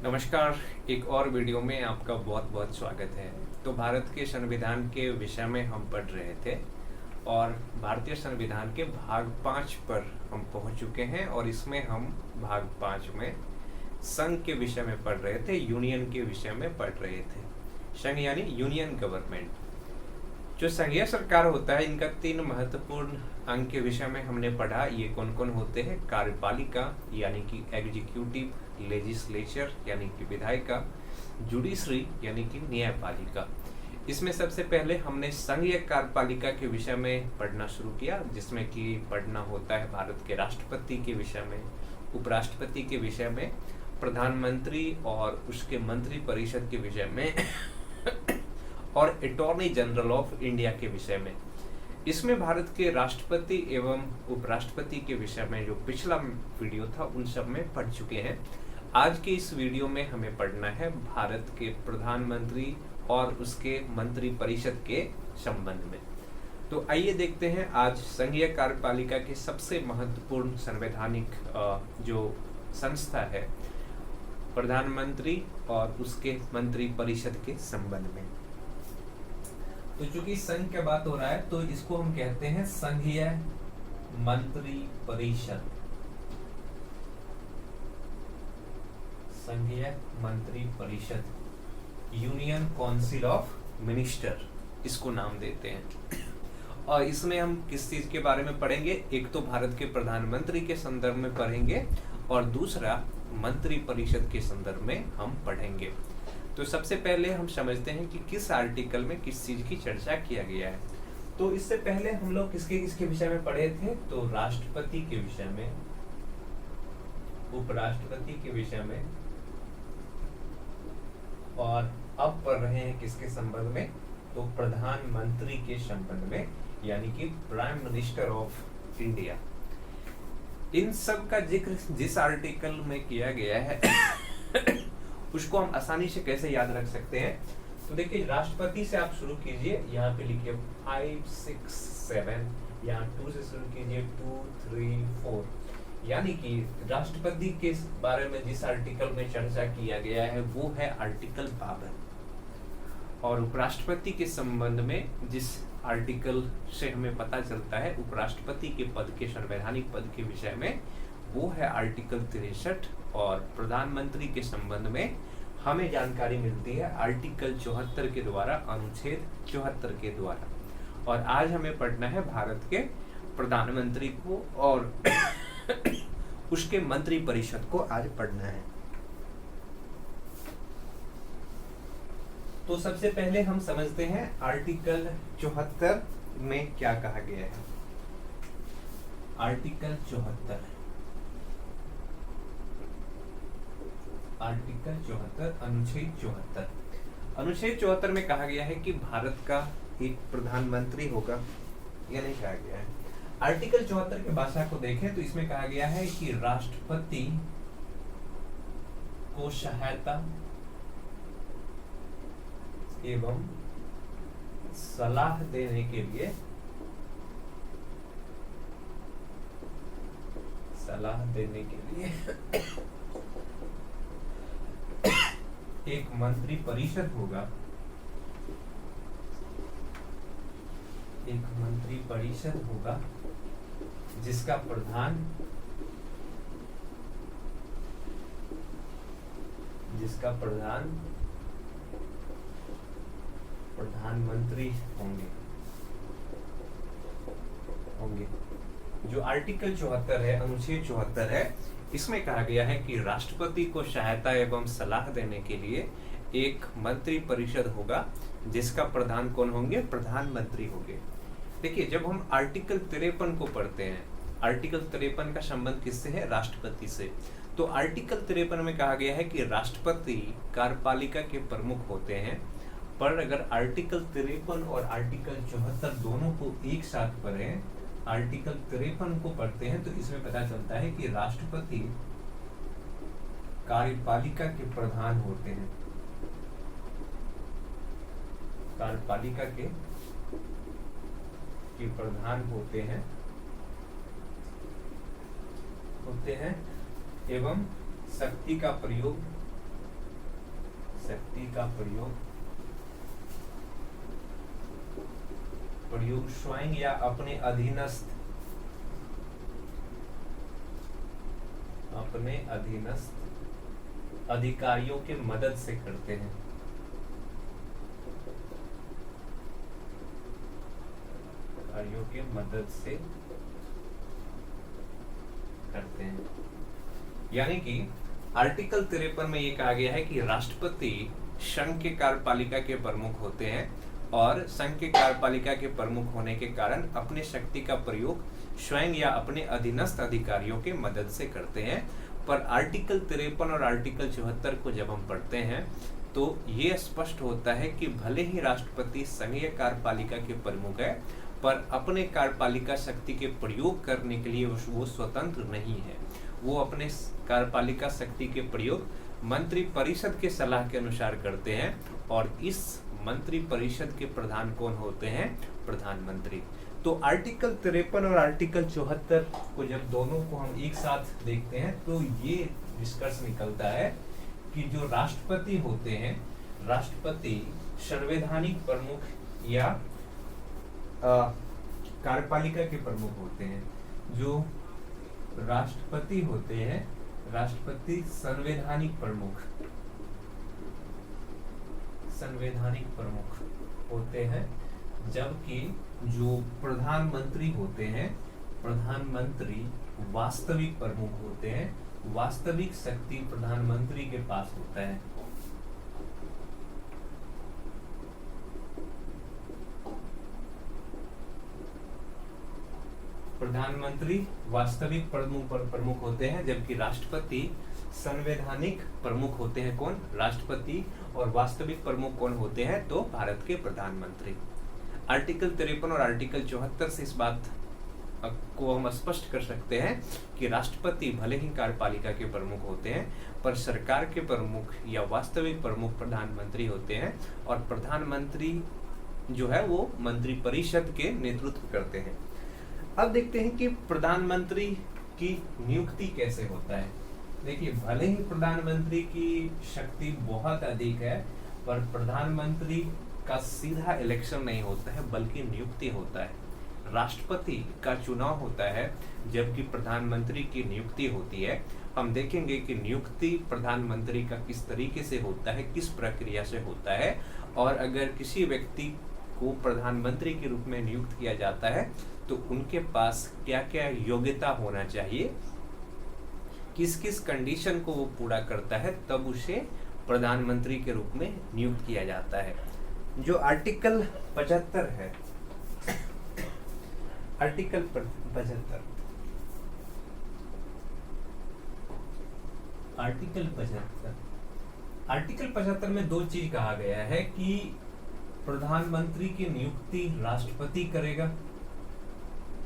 नमस्कार। एक और वीडियो में आपका बहुत बहुत स्वागत है। तो भारत के संविधान के विषय में हम पढ़ रहे थे और भारतीय संविधान के भाग 5 पर हम पहुंच चुके हैं और इसमें हम भाग 5 में संघ के विषय में पढ़ रहे थे, यूनियन के विषय में पढ़ रहे थे। संघ यानी यूनियन गवर्नमेंट। जो संघीय सरकार होता है, इनका 3 महत्वपूर्ण अंग के विषय में हमने पढ़ा। ये कौन कौन होते हैं? कार्यपालिका यानी कि एग्जीक्यूटिव, लेजिस्लेचर यानी कि विधायिका, जुडिशरी यानी कि न्यायपालिका। इसमें सबसे पहले हमने संघीय कार्यपालिका के विषय में पढ़ना शुरू किया, जिसमें कि पढ़ना होता है भारत के राष्ट्रपति के विषय में, उपराष्ट्रपति के विषय में, प्रधानमंत्री और उसके मंत्री परिषद के विषय में और अटॉर्नी जनरल ऑफ इंडिया के विषय में। इसमें भारत के राष्ट्रपति एवं उपराष्ट्रपति के विषय में जो पिछला वीडियो था उन सब में पढ़ चुके हैं। आज के इस वीडियो में हमें पढ़ना है भारत के प्रधानमंत्री और उसके मंत्री परिषद के संबंध में। तो आइए देखते हैं आज संघीय कार्यपालिका के सबसे महत्वपूर्ण संवैधानिक जो संस्था है, प्रधानमंत्री और उसके मंत्री परिषद के संबंध में। तो चूंकि संघ की बात हो रहा है तो इसको हम कहते हैं संघीय मंत्री परिषद। संघीय मंत्री परिषद, यूनियन काउंसिल ऑफ मिनिस्टर इसको नाम देते हैं। और इसमें हम किस चीज के बारे में पढ़ेंगे? एक तो भारत के प्रधानमंत्री के संदर्भ में पढ़ेंगे और दूसरा मंत्री परिषद के संदर्भ में हम पढ़ेंगे। तो सबसे पहले हम समझते हैं कि किस आर्टिकल में किस चीज की चर्चा किया गया है। तो इससे पहले हम लोग किसके विषय में पढ़े थे? तो राष्ट्रपति के विषय में, उपराष्ट्रपति के विषय में, और अब पढ़ रहे हैं किसके संबंध में? तो प्रधानमंत्री के संबंध में, यानी कि प्राइम मिनिस्टर ऑफ इंडिया। इन सब का जिक्र जिस आर्टिकल में किया गया है उसको हम आसानी से कैसे याद रख सकते हैं? तो देखिए, राष्ट्रपति से आप शुरू कीजिए, यहाँ पे लिखिए 5, 6, 7, यहाँ 2 से शुरू कीजिए 2, 3, 4। यानी कि राष्ट्रपति के बारे में जिस आर्टिकल में चर्चा किया गया है वो है आर्टिकल 52। और उपराष्ट्रपति के संबंध में जिस आर्टिकल से हमें पता चलता है उपराष्ट्रपति के पद के, संवैधानिक पद के विषय में, वो है आर्टिकल 63। और प्रधानमंत्री के संबंध में हमें जानकारी मिलती है आर्टिकल 74 के द्वारा, अनुच्छेद 74 के द्वारा। और आज हमें पढ़ना है भारत के प्रधानमंत्री को और उसके मंत्री परिषद को आज पढ़ना है। तो सबसे पहले हम समझते हैं आर्टिकल 74 में क्या कहा गया है। आर्टिकल 74, आर्टिकल 74, अनुच्छेद 74। अनुच्छेद 74 में कहा गया है कि भारत का एक प्रधानमंत्री होगा, या नहीं कहा गया है। आर्टिकल 74 की भाषा को देखें तो इसमें कहा गया है कि राष्ट्रपति को सहायता एवं सलाह देने के लिए, एक मंत्री परिषद होगा, एक मंत्री परिषद होगा जिसका प्रधान प्रधानमंत्री होंगे। जो आर्टिकल 74 है, अनुच्छेद 74 है, इसमें कहा गया है कि राष्ट्रपति को सहायता एवं सलाह देने के लिए एक मंत्री परिषद होगा जिसका प्रधान कौन होंगे? प्रधानमंत्री होंगे। देखिए, जब हम आर्टिकल 53 को पढ़ते हैं, आर्टिकल 53 का संबंध किससे है? राष्ट्रपति से। तो आर्टिकल 53 में कहा गया है कि राष्ट्रपति कार्यपालिका के प्रमुख होते हैं। पर अगर आर्टिकल 53 और आर्टिकल 74 दोनों को एक साथ पढ़ें, आर्टिकल 53 को पढ़ते हैं तो इसमें पता चलता है कि राष्ट्रपति कार्यपालिका के प्रधान होते हैं, कार्यपालिका के प्रधान होते हैं एवं शक्ति का प्रयोग का प्रयोग स्वयं या अपने अधीनस्थ अधिकारियों के मदद से करते हैं। अधिकारियों के मदद से करते हैं। यानी कि आर्टिकल 53 में ये कहा गया है कि राष्ट्रपति संघ के कार्यपालिका के प्रमुख होते हैं और संघ के कार्यपालिका के प्रमुख होने के कारण अपने शक्ति का प्रयोग स्वयं या अपने अधीनस्थ अधिकारियों के मदद से करते हैं। पर आर्टिकल 53 और आर्टिकल 74 को जब हम पढ़ते हैं तो ये स्पष्ट होता है कि भले ही राष्ट्रपति संघीय कार्यपालिका के प्रमुख है, पर अपने कार्यपालिका शक्ति के प्रयोग करने के लिए वो स्वतंत्र नहीं है। वो अपने कार्यपालिका शक्ति के प्रयोग मंत्री परिषद के सलाह के अनुसार करते हैं और इस मंत्री परिषद के प्रधान कौन होते हैं? प्रधानमंत्री। तो आर्टिकल 53 और आर्टिकल 74 को जब दोनों को हम एक साथ देखते हैं तो ये निष्कर्ष निकलता है कि जो राष्ट्रपति होते हैं, राष्ट्रपति संवैधानिक प्रमुख या कार्यपालिका के प्रमुख होते हैं। जो राष्ट्रपति होते हैं, राष्ट्रपति संवैधानिक प्रमुख होते हैं, जबकि जो प्रधानमंत्री होते हैं, प्रधानमंत्री वास्तविक प्रमुख होते हैं। वास्तविक शक्ति प्रधानमंत्री के पास होता है। प्रधानमंत्री वास्तविक प्रमुख होते हैं, जबकि राष्ट्रपति संवैधानिक प्रमुख होते हैं। कौन? राष्ट्रपति। और वास्तविक प्रमुख कौन होते हैं? तो भारत के प्रधानमंत्री। आर्टिकल 53 और आर्टिकल 74 से इस बात को हम स्पष्ट कर सकते हैं कि राष्ट्रपति भले ही कार्यपालिका के प्रमुख होते हैं, पर सरकार के प्रमुख या वास्तविक प्रमुख प्रधानमंत्री होते हैं और प्रधानमंत्री जो है वो मंत्री परिषद के नेतृत्व करते हैं। अब देखते हैं कि प्रधानमंत्री की नियुक्ति कैसे होता है। देखिए, भले ही प्रधानमंत्री की शक्ति बहुत अधिक है, पर प्रधानमंत्री का सीधा इलेक्शन नहीं होता है, बल्कि नियुक्ति होता है। राष्ट्रपति का चुनाव होता है, जबकि प्रधानमंत्री की नियुक्ति होती है। हम देखेंगे कि नियुक्ति प्रधानमंत्री का किस तरीके से होता है, किस प्रक्रिया से होता है, और अगर किसी व्यक्ति को प्रधानमंत्री के रूप में नियुक्त किया जाता है तो उनके पास क्या क्या योग्यता होना चाहिए, किस किस कंडीशन को वो पूरा करता है, तब उसे प्रधानमंत्री के रूप में नियुक्त किया जाता है। जो आर्टिकल 75 है, आर्टिकल 75 में दो चीज कहा गया है कि प्रधानमंत्री की नियुक्ति राष्ट्रपति करेगा।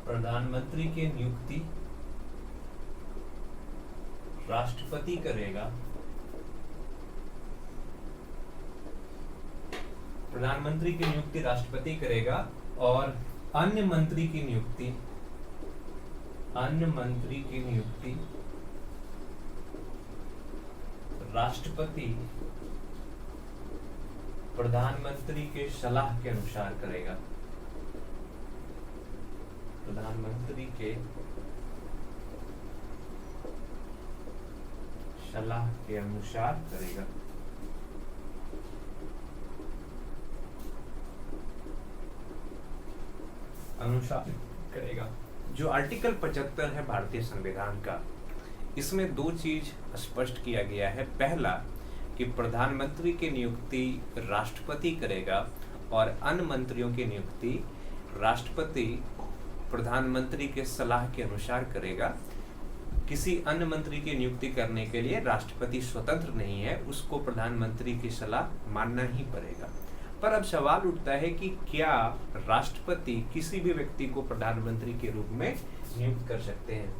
प्रधानमंत्री की नियुक्ति राष्ट्रपति करेगा। प्रधानमंत्री की नियुक्ति राष्ट्रपति करेगा और अन्य मंत्री की नियुक्ति राष्ट्रपति प्रधानमंत्री के सलाह के अनुसार करेगा। प्रधानमंत्री के सलाह के अनुसार करेगा। जो आर्टिकल 75 है भारतीय संविधान का, इसमें दो चीज स्पष्ट किया गया है। पहला कि प्रधानमंत्री की नियुक्ति राष्ट्रपति करेगा और अन्य मंत्रियों की नियुक्ति राष्ट्रपति प्रधानमंत्री के सलाह के अनुसार करेगा। किसी अन्य मंत्री की नियुक्ति करने के लिए राष्ट्रपति स्वतंत्र नहीं है, उसको प्रधानमंत्री की सलाह मानना ही पड़ेगा। पर अब सवाल उठता है कि क्या राष्ट्रपति किसी भी व्यक्ति को प्रधानमंत्री के रूप में नियुक्त कर सकते हैं?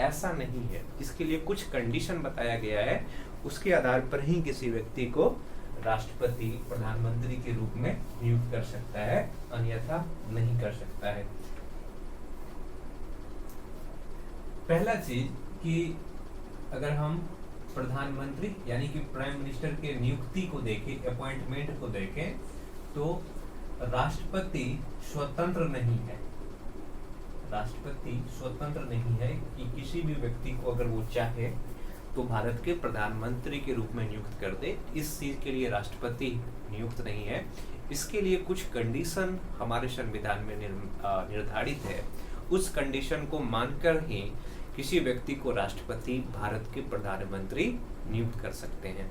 ऐसा नहीं है। इसके लिए कुछ कंडीशन बताया गया है, उसके आधार पर ही किसी व्यक्ति को राष्ट्रपति प्रधानमंत्री के रूप में नियुक्त कर सकता है, अन्यथा नहीं कर सकता है। पहला चीज कि अगर हम प्रधानमंत्री यानी कि प्राइम मिनिस्टर के नियुक्ति को देखें, अपॉइंटमेंट को देखें, तो राष्ट्रपति स्वतंत्र नहीं है। राष्ट्रपति स्वतंत्र नहीं है कि किसी भी व्यक्ति को अगर वो चाहे तो भारत के प्रधानमंत्री के रूप में नियुक्त कर दे। इस चीज के लिए राष्ट्रपति नियुक्त नहीं है। इसके लिए कुछ कंडीशन हमारे संविधान में निर्धारित है। उस कंडीशन को मानकर ही किसी व्यक्ति को राष्ट्रपति भारत के प्रधानमंत्री नियुक्त कर सकते हैं।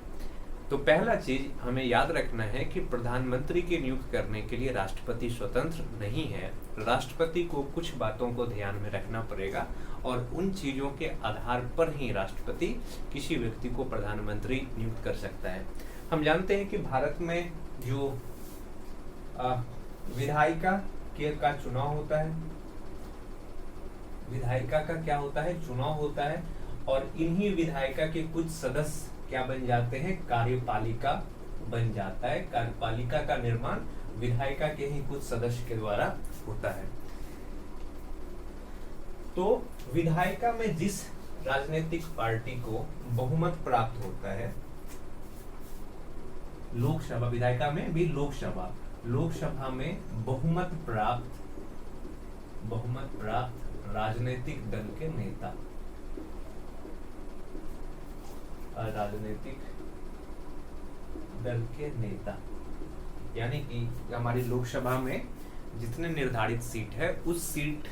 तो पहला चीज हमें याद रखना है कि प्रधानमंत्री की नियुक्त करने के लिए राष्ट्रपति स्वतंत्र नहीं है। राष्ट्रपति को कुछ बातों को ध्यान में रखना पड़ेगा और उन चीजों के आधार पर ही राष्ट्रपति किसी व्यक्ति को प्रधानमंत्री नियुक्त कर सकता है। हम जानते हैं कि भारत में जो विधायिका का चुनाव होता है, विधायिका का क्या होता है, चुनाव होता है, और इन्हीं विधायिका के कुछ सदस्य क्या बन जाते हैं, कार्यपालिका बन जाता है। कार्यपालिका का निर्माण विधायिका के ही कुछ सदस्य के द्वारा होता है। तो विधायिका में जिस राजनीतिक पार्टी को बहुमत प्राप्त होता है, लोकसभा, विधायिका में भी लोकसभा में बहुमत प्राप्त राजनीतिक दल के नेता, राजनीतिक दल के नेता, यानी कि हमारी लोकसभा में जितने निर्धारित सीट है उस सीट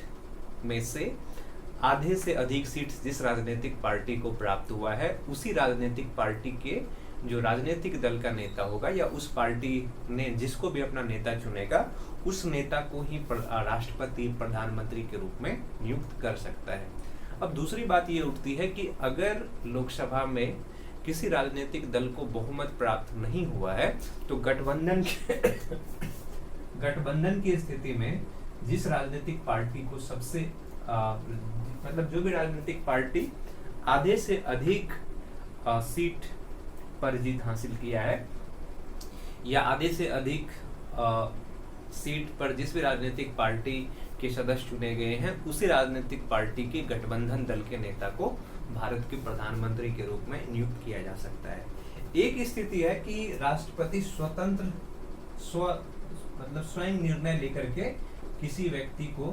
में से आधे से अधिक सीट जिस राजनीतिक पार्टी को प्राप्त हुआ है, उसी राजनीतिक पार्टी के जो राजनीतिक दल का नेता होगा या उस पार्टी ने जिसको भी अपना नेता चुनेगा, उस नेता को ही राष्ट्रपति प्रधानमंत्री के रूप में नियुक्त कर सकता है। अब दूसरी बात ये उठती है कि अगर लोकसभा में किसी राजनीतिक दल को बहुमत प्राप्त नहीं हुआ है तो गठबंधन की स्थिति में जिस राजनीतिक पार्टी को सबसे मतलब जो भी राजनीतिक पार्टी आधे से अधिक सीट पर जीत हासिल किया है या आधे से अधिक सीट पर जिस भी राजनीतिक पार्टी के सदस्य चुने गए हैं, उसी राजनीतिक पार्टी के गठबंधन दल के नेता को भारत के प्रधानमंत्री के रूप में नियुक्त किया जा सकता है। एक स्थिति है कि राष्ट्रपति स्वयं निर्णय लेकर के किसी व्यक्ति को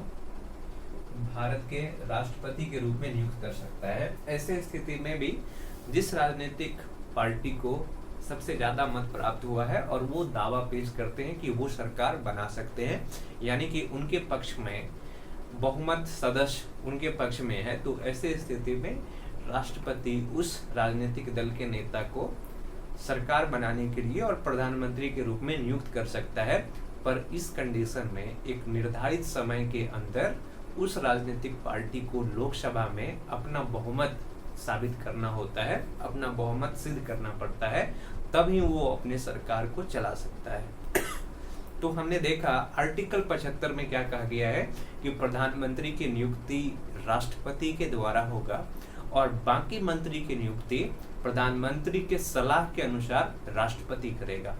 भारत के राष्ट्रपति के रूप में नियुक्त कर सकता है। ऐसे स्थिति में भी जिस राजनीतिक पार्टी को सबसे ज्यादा मत प्राप्त हुआ है और वो दावा पेश करते हैं कि वो सरकार बना सकते हैं, यानी कि उनके पक्ष में बहुमत सदस्य उनके पक्ष में है, तो ऐसे स्थिति में राष्ट्रपति उस राजनीतिक दल के नेता को सरकार बनाने के लिए और प्रधानमंत्री के रूप में नियुक्त कर सकता है। पर इस कंडीशन में एक निर्धारित समय के अंदर उस राजनीतिक पार्टी को लोकसभा में अपना बहुमत साबित करना होता है, अपना बहुमत सिद्ध करना पड़ता है, तभी वो अपने सरकार को चला सकता है। तो हमने देखा आर्टिकल 75 में क्या कहा गया है कि प्रधानमंत्री की नियुक्ति राष्ट्रपति के द्वारा होगा और बाकी मंत्री की नियुक्ति प्रधानमंत्री के सलाह के अनुसार राष्ट्रपति करेगा।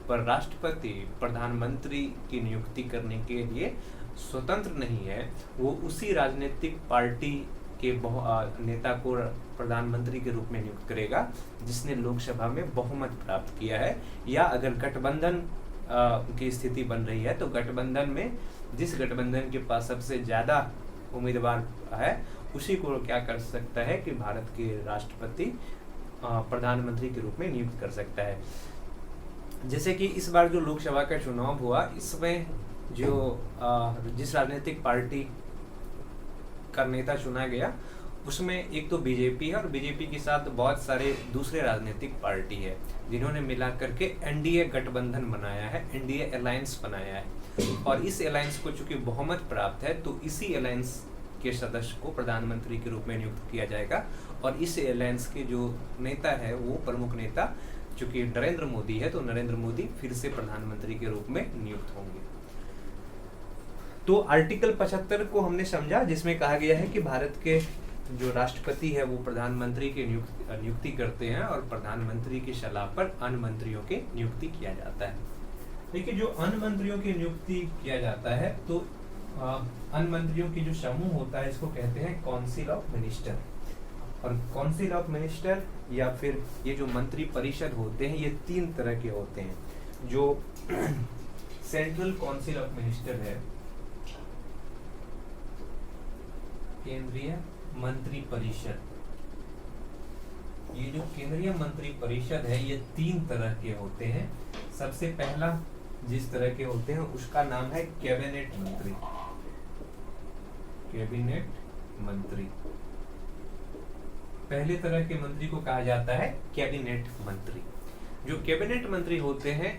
पर राष्ट्रपति प्रधानमंत्री की नियुक्ति करने के लिए स्वतंत्र नहीं है, वो उसी राजनीतिक पार्टी के नेता को प्रधानमंत्री के रूप में नियुक्त करेगा जिसने लोकसभा में बहुमत प्राप्त किया है, या अगर गठबंधन की स्थिति बन रही है तो गठबंधन में जिस गठबंधन के पास सबसे ज्यादा उम्मीदवार है उसी को क्या कर सकता है कि भारत के राष्ट्रपति प्रधानमंत्री के रूप में नियुक्त कर सकता है। जैसे कि इस बार जो लोकसभा का चुनाव हुआ, इसमें जो जिस राजनीतिक पार्टी का नेता चुना गया उसमें एक तो बीजेपी है और बीजेपी के साथ बहुत सारे दूसरे राजनीतिक पार्टी है जिन्होंने मिला करके एनडीए गठबंधन बनाया है, एनडीए अलायंस बनाया है। और इस अलायंस को चूंकि बहुमत प्राप्त है तो इसी अलायंस के सदस्य को प्रधानमंत्री के रूप में नियुक्त किया जाएगा। और इस अलायंस के जो नेता है वो प्रमुख नेता चूंकि नरेंद्र मोदी है, तो नरेंद्र मोदी फिर से प्रधानमंत्री के रूप में नियुक्त होंगे। तो आर्टिकल 75 को हमने समझा, जिसमें कहा गया है कि भारत के जो राष्ट्रपति है वो प्रधानमंत्री की नियुक्ति करते हैं और प्रधानमंत्री की सलाह पर अन्य मंत्रियों की नियुक्ति किया जाता है। देखिए, जो अन्य मंत्रियों की नियुक्ति किया जाता है तो अन्य मंत्रियों की जो समूह होता है इसको कहते हैं काउंसिल ऑफ मिनिस्टर। और काउंसिल ऑफ मिनिस्टर या फिर ये जो मंत्री परिषद होते हैं, ये 3 तरह के होते हैं। जो सेंट्रल काउंसिल ऑफ मिनिस्टर है, केंद्रीय मंत्री परिषद, ये जो केंद्रीय मंत्री परिषद है ये 3 तरह के होते हैं। सबसे पहला जिस तरह के होते हैं उसका नाम है कैबिनेट मंत्री। कैबिनेट मंत्री, पहले तरह के मंत्री को कहा जाता है कैबिनेट मंत्री। जो कैबिनेट मंत्री होते हैं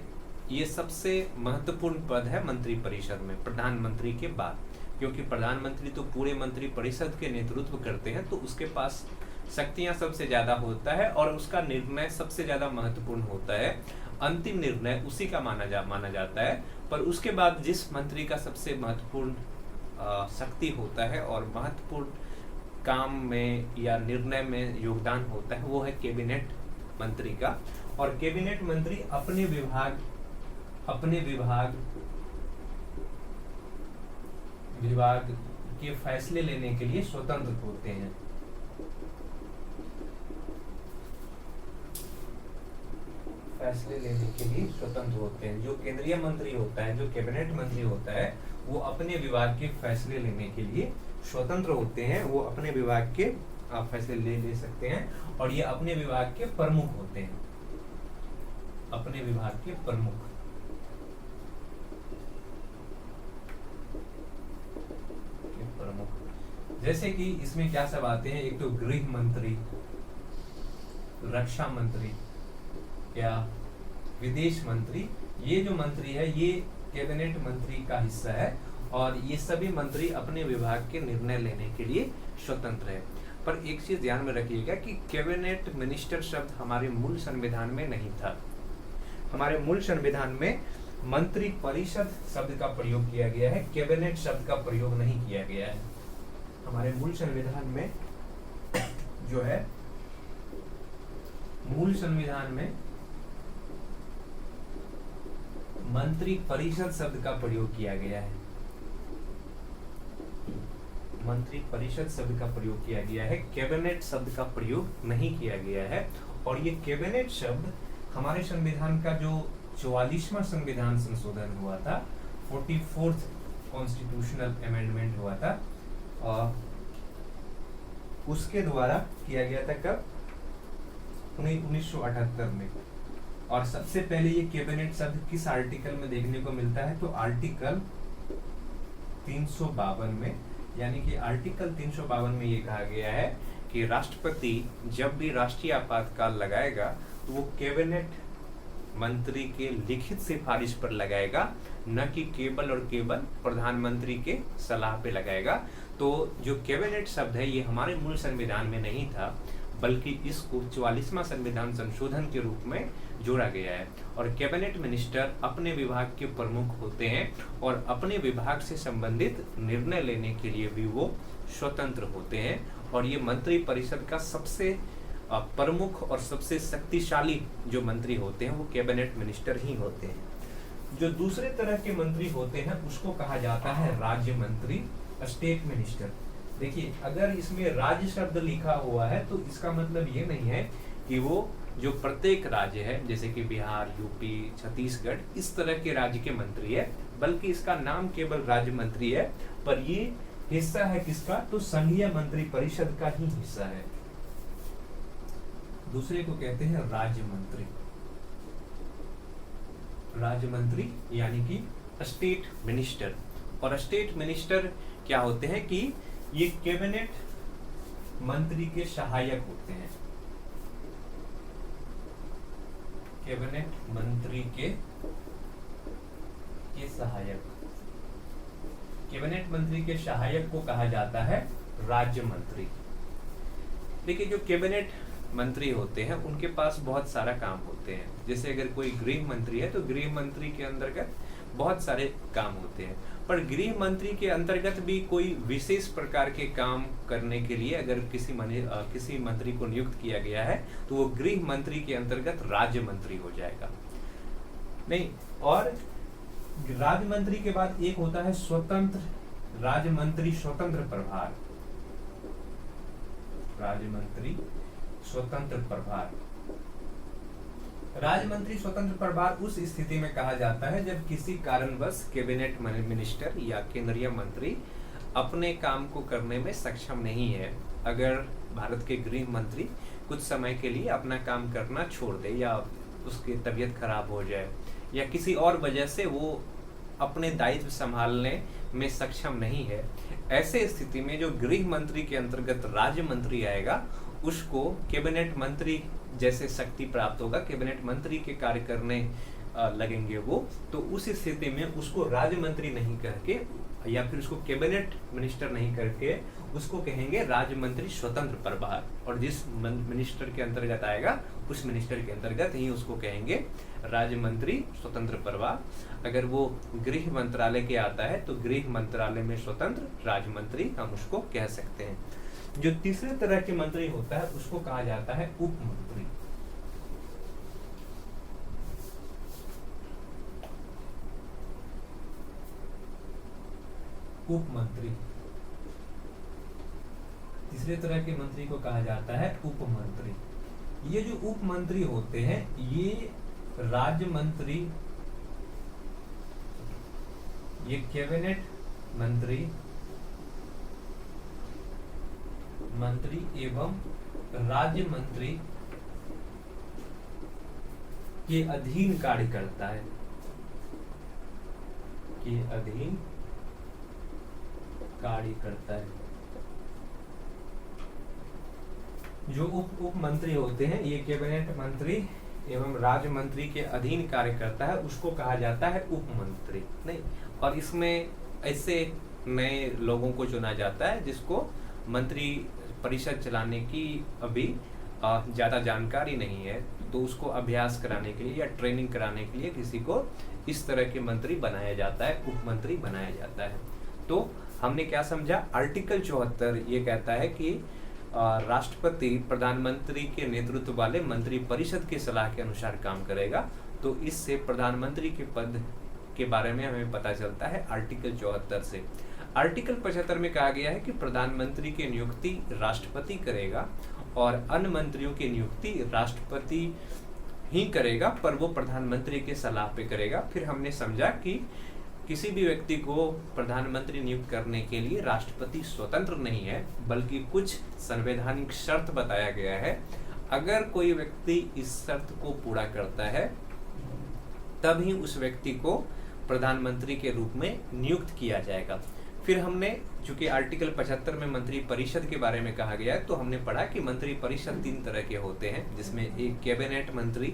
ये सबसे महत्वपूर्ण पद है मंत्री परिषद में, प्रधानमंत्री के बाद, क्योंकि प्रधानमंत्री तो पूरे मंत्री परिषद के नेतृत्व करते हैं, तो उसके पास शक्तियां सबसे ज्यादा होता है और उसका निर्णय सबसे ज्यादा महत्वपूर्ण होता है। अंतिम निर्णय उसी का माना जाता है। पर उसके बाद जिस मंत्री का सबसे महत्वपूर्ण शक्ति होता है और महत्वपूर्ण काम में या निर्णय में योगदान होता है वो है कैबिनेट मंत्री का। और कैबिनेट मंत्री अपने विभाग के फैसले लेने के लिए स्वतंत्र होते हैं। फैसले लेने के लिए स्वतंत्र होते हैं। जो केंद्रीय मंत्री होता है, जो कैबिनेट मंत्री होता है, वो अपने विभाग के फैसले लेने के लिए स्वतंत्र होते हैं। वो अपने विभाग के फैसले ले सकते हैं और ये अपने विभाग के प्रमुख होते हैं। अपने विभाग के प्रमुख, जैसे कि इसमें क्या सब आते हैं, एक तो गृह मंत्री, रक्षा मंत्री या विदेश मंत्री। ये जो मंत्री है ये कैबिनेट मंत्री का हिस्सा है और ये सभी मंत्री अपने विभाग के निर्णय लेने के लिए स्वतंत्र है। पर एक चीज ध्यान में रखिएगा कि कैबिनेट मिनिस्टर शब्द हमारे मूल संविधान में नहीं था। हमारे मूल संविधान में मंत्री परिषद शब्द का प्रयोग किया गया है, कैबिनेट शब्द का प्रयोग नहीं किया गया है। हमारे मूल संविधान में जो है, मूल संविधान में मंत्री परिषद शब्द का प्रयोग किया गया है। मंत्री परिषद शब्द का प्रयोग किया गया है, कैबिनेट शब्द का प्रयोग नहीं किया गया है। और ये कैबिनेट शब्द हमारे संविधान का जो 44वां संविधान संशोधन हुआ था, 44th कॉन्स्टिट्यूशनल अमेंडमेंट हुआ था, और उसके द्वारा किया गया था। कब? 1978 में। और सबसे पहले ये कैबिनेट शब्द किस आर्टिकल में देखने को मिलता है, तो आर्टिकल 352 में। यानी कि आर्टिकल 352 में ये कहा गया है कि राष्ट्रपति जब भी राष्ट्रीय आपातकाल लगाएगा तो वो कैबिनेट मंत्री के लिखित सिफारिश पर लगाएगा, न कि केवल और केवल प्रधानमंत्री के सलाह पे लगाएगा। तो जो कैबिनेट शब्द है ये हमारे मूल संविधान में नहीं था, बल्कि इसको 44वां संविधान संशोधन के रूप में जोड़ा गया है। और कैबिनेट मिनिस्टर अपने विभाग के प्रमुख होते हैं और अपने विभाग से संबंधित निर्णय लेने के लिए भी वो स्वतंत्र होते हैं। और ये मंत्री परिषद का सबसे प्रमुख और सबसे शक्तिशाली जो मंत्री होते हैं वो कैबिनेट मिनिस्टर ही होते हैं। जो दूसरे तरह के मंत्री होते हैं उसको कहा जाता है राज्य मंत्री, स्टेट मिनिस्टर। देखिए, अगर इसमें राज्य शब्द लिखा हुआ है तो इसका मतलब ये नहीं है कि वो जो प्रत्येक राज्य है, जैसे कि बिहार, यूपी, छत्तीसगढ़, इस तरह के राज्य के मंत्री है, बल्कि इसका नाम केवल राज्य मंत्री है। पर ये हिस्सा है किसका, तो संघीय मंत्री परिषद का ही हिस्सा है। दूसरे को कहते हैं राज्य मंत्री। राज्य मंत्री यानी कि स्टेट मिनिस्टर। और स्टेट मिनिस्टर क्या होते हैं कि ये कैबिनेट मंत्री के सहायक होते हैं। कैबिनेट मंत्री के सहायक। कैबिनेट मंत्री के सहायक को कहा जाता है राज्य मंत्री। देखिए, जो कैबिनेट मंत्री होते हैं उनके पास बहुत सारा काम होते हैं। जैसे अगर कोई गृह मंत्री है तो गृह मंत्री के अंतर्गत बहुत सारे काम होते हैं। पर गृह मंत्री के अंतर्गत भी कोई विशेष प्रकार के काम करने के लिए अगर किसी मंत्री को नियुक्त किया गया है तो वो गृह मंत्री के अंतर्गत राज्य मंत्री हो जाएगा। नहीं, और राज्य मंत्री के बाद एक होता है स्वतंत्र राज्य मंत्री, स्वतंत्र प्रभार। राज्य मंत्री स्वतंत्र प्रभार। राज्य मंत्री स्वतंत्र प्रभार उस स्थिति में कहा जाता है जब किसी कारणवश कैबिनेट मिनिस्टर या केंद्रीय मंत्री अपने काम को करने में सक्षम नहीं है। अगर भारत के गृह मंत्री कुछ समय के लिए अपना काम करना छोड़ दे या उसकी तबीयत खराब हो जाए या किसी और वजह से वो अपने दायित्व संभालने में सक्षम नहीं है, ऐसे स्थिति में जो गृह मंत्री के अंतर्गत राज्य मंत्री आएगा उसको कैबिनेट मंत्री जैसे शक्ति प्राप्त होगा, कैबिनेट मंत्री के कार्य करने लगेंगे वो, तो उस स्थिति में उसको राज्य मंत्री नहीं करके या फिर उसको कैबिनेट मिनिस्टर नहीं करके उसको कहेंगे राज्य मंत्री स्वतंत्र प्रभार, और जिस मिनिस्टर के अंतर्गत आएगा उस मिनिस्टर के अंतर्गत ही उसको कहेंगे राज्य मंत्री स्वतंत्र प्रभार। अगर वो गृह मंत्रालय के आता है तो गृह मंत्रालय में स्वतंत्र राज्य मंत्री हम उसको कह सकते हैं। जो तीसरे तरह के मंत्री होता है उसको कहा जाता है उप मंत्री। उप मंत्री, तीसरे तरह के मंत्री को कहा जाता है उप मंत्री। ये जो उप मंत्री होते हैं ये राज्य मंत्री, ये कैबिनेट मंत्री एवं राज्य मंत्री के अधीन कार्य करता है, के अधीन कार्य करता है। जो उप मंत्री होते हैं ये कैबिनेट मंत्री एवं राज्य मंत्री के अधीन कार्य करता है, उसको कहा जाता है उप मंत्री। नहीं, और इसमें ऐसे नए लोगों को चुना जाता है जिसको मंत्री परिषद चलाने की अभी ज़्यादा जानकारी नहीं है, तो उसको अभ्यास कराने के लिए या ट्रेनिंग कराने के लिए किसी को इस तरह के मंत्री बनाया जाता है, उप मंत्री बनाया जाता है। तो हमने क्या समझा, आर्टिकल 74 ये कहता है कि राष्ट्रपति प्रधानमंत्री के नेतृत्व वाले मंत्री परिषद की सलाह के अनुसार काम करेगा। तो इससे प्रधानमंत्री के पद के बारे में हमें पता चलता है आर्टिकल 74 से। आर्टिकल 75 में कहा गया है कि प्रधानमंत्री की नियुक्ति राष्ट्रपति करेगा और अन्य मंत्रियों की नियुक्ति राष्ट्रपति ही करेगा, पर वो प्रधानमंत्री के सलाह पे करेगा। फिर हमने समझा कि किसी भी व्यक्ति को प्रधानमंत्री नियुक्त करने के लिए राष्ट्रपति स्वतंत्र नहीं है, बल्कि कुछ संवैधानिक शर्त बताया गया है। अगर कोई व्यक्ति इस शर्त को पूरा करता है तब ही उस व्यक्ति को प्रधानमंत्री के रूप में नियुक्त किया जाएगा। फिर हमने, चूंकि आर्टिकल 75 में मंत्री परिषद के बारे में कहा गया है, तो हमने पढ़ा कि मंत्री परिषद 3 तरह के होते हैं, जिसमें एक कैबिनेट मंत्री,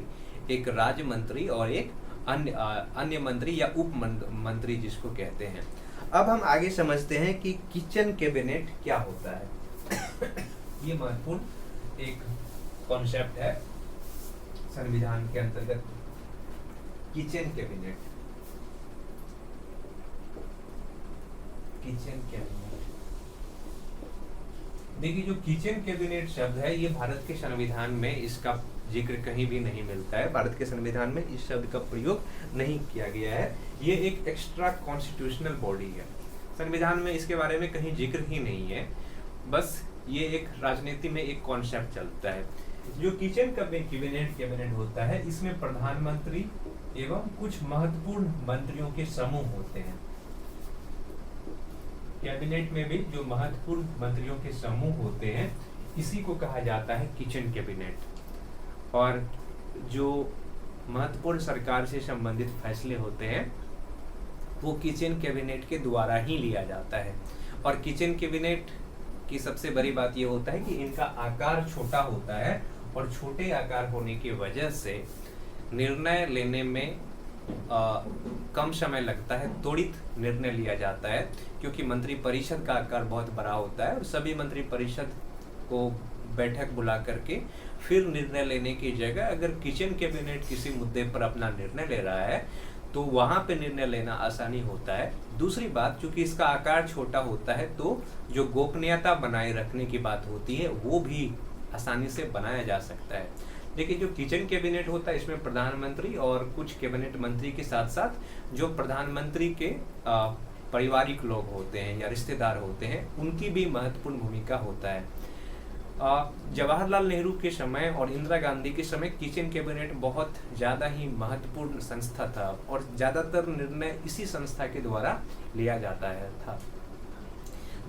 एक राज्य मंत्री और एक अन्य मंत्री या उप मंत्री जिसको कहते हैं। अब हम आगे समझते हैं कि किचन कैबिनेट क्या होता है। ये महत्वपूर्ण एक कॉन्सेप्ट है संविधान के अंतर्गत, किचन कैबिनेट। किचन कैबिनेट, देखिए जो किचन कैबिनेट शब्द है ये भारत के संविधान में इसका जिक्र कहीं भी नहीं मिलता है। भारत के संविधान में इस शब्द का प्रयोग नहीं किया गया है। ये एक एक्स्ट्रा कॉन्स्टिट्यूशनल बॉडी है, संविधान में इसके बारे में कहीं जिक्र ही नहीं है, बस ये एक राजनीति में एक कॉन्सेप्ट चलता है। जो किचन कैबिनेट होता है इसमें प्रधानमंत्री एवं कुछ महत्वपूर्ण मंत्रियों के समूह होते हैं। कैबिनेट में भी जो महत्वपूर्ण मंत्रियों के समूह होते हैं इसी को कहा जाता है किचन कैबिनेट। और जो महत्वपूर्ण सरकार से संबंधित फैसले होते हैं वो किचन कैबिनेट के द्वारा ही लिया जाता है। और किचन कैबिनेट की सबसे बड़ी बात ये होता है कि इनका आकार छोटा होता है और छोटे आकार होने की वजह से निर्णय लेने में कम समय लगता है, त्वरित निर्णय लिया जाता है, क्योंकि मंत्री परिषद का आकार बहुत बड़ा होता है और सभी मंत्री परिषद को बैठक बुला करके फिर निर्णय लेने की जगह अगर किचन कैबिनेट किसी मुद्दे पर अपना निर्णय ले रहा है तो वहां पे निर्णय लेना आसानी होता है। दूसरी बात, चूंकि इसका आकार छोटा होता है तो जो गोपनीयता बनाए रखने की बात होती है वो भी आसानी से बनाया जा सकता है। देखिए जो किचन कैबिनेट होता है इसमें प्रधानमंत्री और कुछ कैबिनेट मंत्री के साथ साथ जो प्रधानमंत्री के पारिवारिक लोग होते हैं या रिश्तेदार होते हैं उनकी भी महत्वपूर्ण भूमिका होता है। जवाहरलाल नेहरू के समय और इंदिरा गांधी के समय किचन कैबिनेट बहुत ज़्यादा ही महत्वपूर्ण संस्था था और ज़्यादातर निर्णय इसी संस्था के द्वारा लिया जाता है था।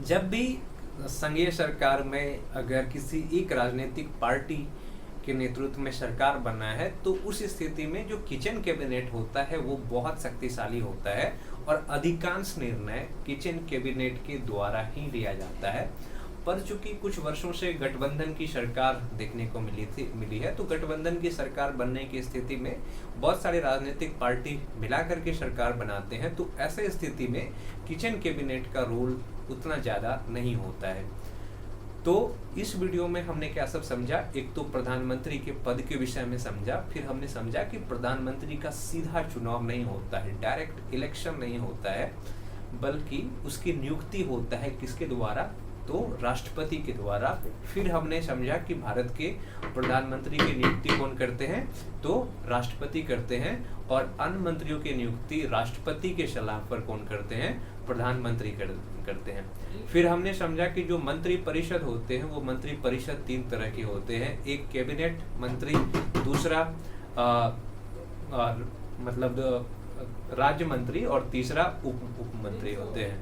जब भी संघीय सरकार में अगर किसी एक राजनीतिक पार्टी के नेतृत्व में सरकार बना है तो उस स्थिति में जो किचन कैबिनेट होता है वो बहुत शक्तिशाली होता है और अधिकांश निर्णय किचन कैबिनेट के द्वारा ही लिया जाता है। पर चूंकि कुछ वर्षों से गठबंधन की सरकार देखने को मिली है, तो गठबंधन की सरकार बनने की स्थिति में बहुत सारे राजनीतिक पार्टी मिला करके सरकार बनाते हैं, तो ऐसे स्थिति में किचन कैबिनेट का रोल उतना ज़्यादा नहीं होता है। तो इस वीडियो में हमने क्या सब समझा, एक तो प्रधानमंत्री के पद के विषय में समझा, फिर हमने समझा कि प्रधानमंत्री का सीधा चुनाव नहीं होता है, डायरेक्ट इलेक्शन नहीं होता है, बल्कि उसकी नियुक्ति होता है किसके द्वारा, तो राष्ट्रपति के द्वारा। फिर हमने समझा कि भारत के प्रधानमंत्री की नियुक्ति कौन करते हैं, तो राष्ट्रपति करते हैं, और अन्य मंत्रियों की नियुक्ति राष्ट्रपति के सलाह पर कौन करते हैं, प्रधानमंत्री करते हैं। फिर हमने समझा कि जो मंत्री परिषद होते हैं वो मंत्री परिषद 3 तरह के होते हैं, एक कैबिनेट मंत्री, दूसरा मतलब राज्य मंत्री, और तीसरा उप मंत्री होते हैं।